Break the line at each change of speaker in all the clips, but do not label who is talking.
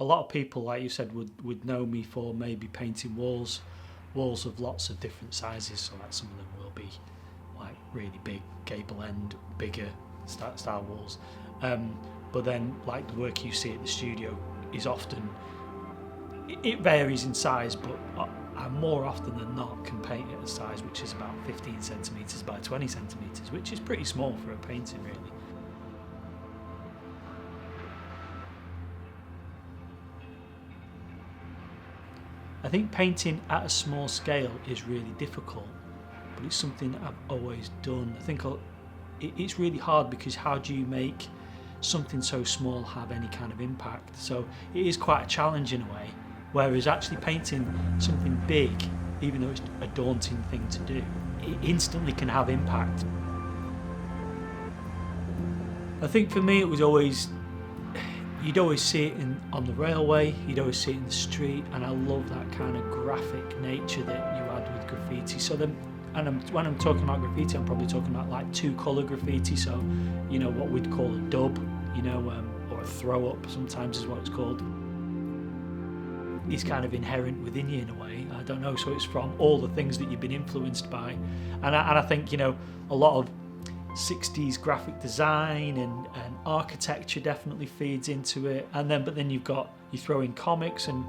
A lot of people, like you said, would know me for maybe painting walls of lots of different sizes. So like some of them will be like really big gable end, bigger style walls. But then like the work you see at the studio is often, it varies in size, but I more often than not can paint at a size which is about 15 centimetres by 20 centimetres, which is pretty small for a painting really. I think painting at a small scale is really difficult, but it's something that I've always done. I think it's really hard because how do you make something so small have any kind of impact? So it is quite a challenge in a way, whereas actually painting something big, even though it's a daunting thing to do, it instantly can have impact. I think for me it was always, you'd always see it on the railway, you'd always see it in the street, and I love that kind of graphic nature that you had with graffiti. So then, when I'm talking about graffiti, I'm probably talking about like two-colour graffiti, so you know what we'd call a dub, you know, or a throw-up sometimes is what it's called. It's kind of inherent within you in a way, I don't know, so it's from all the things that you've been influenced by. And I think, you know, a lot of 60s graphic design and architecture definitely feeds into it, but then you throw in comics and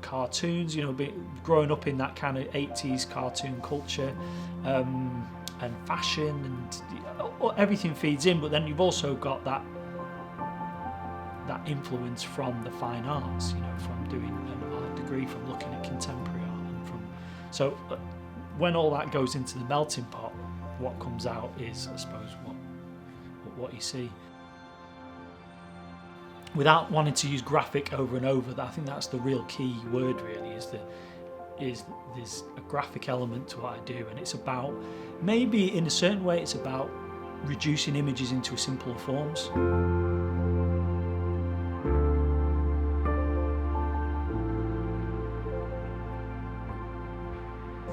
cartoons, you know, growing up in that kind of 80s cartoon culture, and fashion, and everything feeds in. But then you've also got that influence from the fine arts, you know, from doing an art degree, from looking at contemporary art, and so when all that goes into the melting pot, what comes out is, I suppose, what you see. Without wanting to use graphic over and over, I think that's the real key word really, is there's a graphic element to what I do, and it's about, maybe in a certain way, it's about reducing images into simpler forms.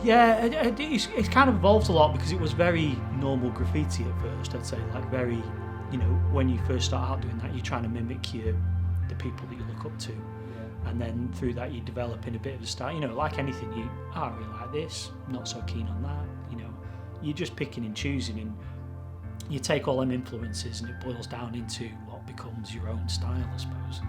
Yeah, it's kind of evolved a lot, because it was very normal graffiti at first, I'd say, like very, you know, when you first start out doing that, you're trying to mimic the people that you look up to, and then through that you develop in a bit of a style, you know, like anything, I really like this, not so keen on that, you know, you're just picking and choosing, and you take all them influences and it boils down into what becomes your own style, I suppose.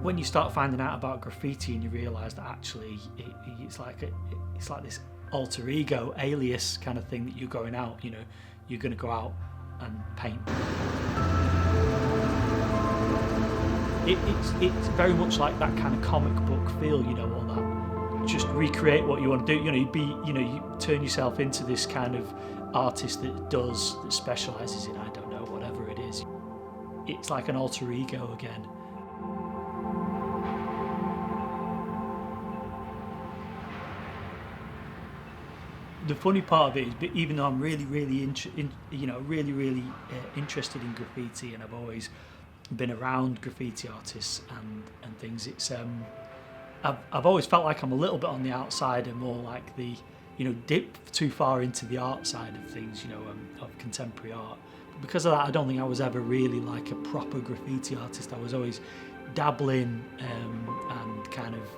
When you start finding out about graffiti and you realise that actually it's like this alter ego, alias kind of thing that you're going out, you know, you're going to go out and paint. It's very much like that kind of comic book feel, you know, all that. Just recreate what you want to do. You know, you turn yourself into this kind of artist that specialises in, I don't know, whatever it is. It's like an alter ego again. The funny part of it is, even though I'm really interested in graffiti, and I've always been around graffiti artists and things, it's I've always felt like I'm a little bit on the outside, and more like the, you know, dip too far into the art side of things, you know, of contemporary art. But because of that, I don't think I was ever really like a proper graffiti artist. I was always dabbling and kind of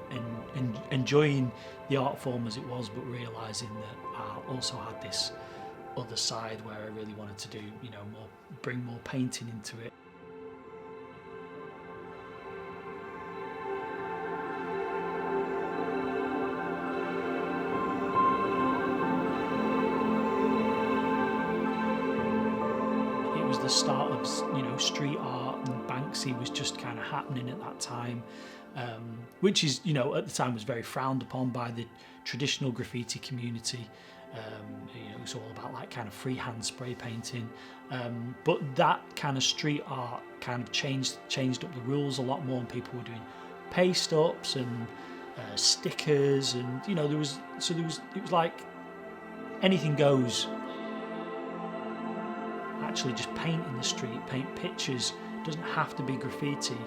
enjoying the art form as it was, but realising that I also had this other side where I really wanted to do, you know, bring more painting into it. It was the start of, you know, street art, and Banksy was just kind of happening at that time, which is, you know, at the time was very frowned upon by the traditional graffiti community. You know, it's all about like kind of freehand spray painting, but that kind of street art kind of changed up the rules a lot more, and people were doing paste ups and stickers, and you know, it was like anything goes. Actually just paint in the street, paint pictures, doesn't have to be graffiti,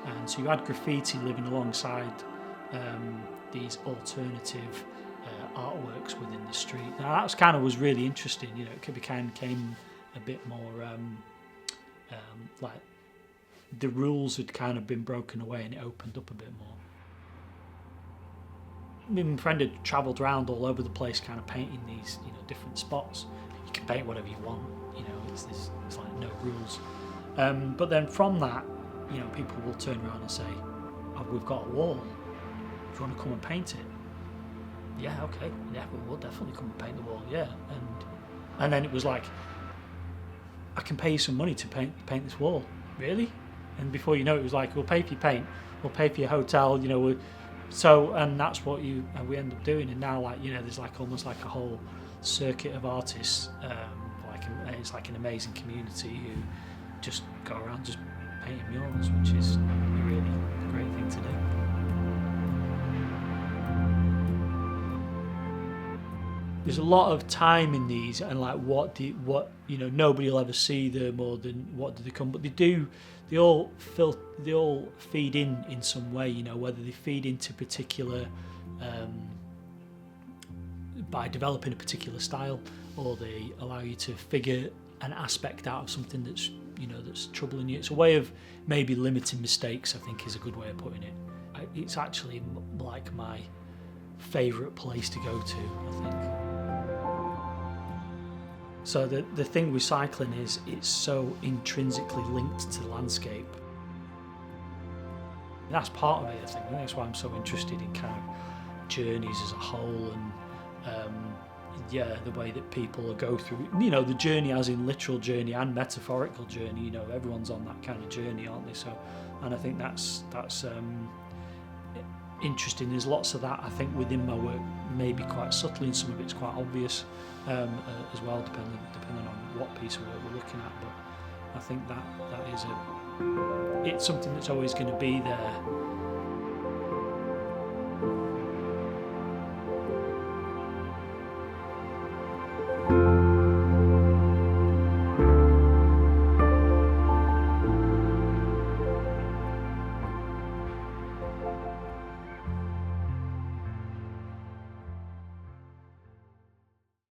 and so you had graffiti living alongside these alternative artworks within the street. Now that was really interesting, you know, it became a bit more like the rules had kind of been broken away and it opened up a bit more. My friend had travelled around all over the place kind of painting these, you know, different spots. You can paint whatever you want, you know, it's like no rules. But then from that, you know, people will turn around and say, oh, we've got a wall, do you want to come and paint it? Yeah, okay, yeah, we'll definitely come and paint the wall, yeah. And then it was like, I can pay you some money to paint this wall. Really? And before you know it was like, we'll pay for your paint, we'll pay for your hotel, you know, and that's what we end up doing. And now, like, you know, there's like almost like a whole circuit of artists, it's like an amazing community who just go around just painting murals, which is a really great thing to do. There's a lot of time in these, and like what you know, nobody will ever see them, or than what do they come, but they all feed in some way, you know, whether they feed into particular by developing a particular style, or they allow you to figure an aspect out of something that's, you know, that's troubling you. It's a way of maybe limiting mistakes, I think, is a good way of putting it. It's actually like my favourite place to go to, I think. So the thing with cycling is it's so intrinsically linked to the landscape. And that's part of it, I think. And that's why I'm so interested in kind of journeys as a whole, and the way that people go through, you know, the journey as in literal journey and metaphorical journey. You know, everyone's on that kind of journey, aren't they? So, and I think that's interesting. There's lots of that, I think, within my work, maybe quite subtly, and some of it's quite obvious as well, depending on what piece of work we're looking at. But I think that is it's something that's always going to be there.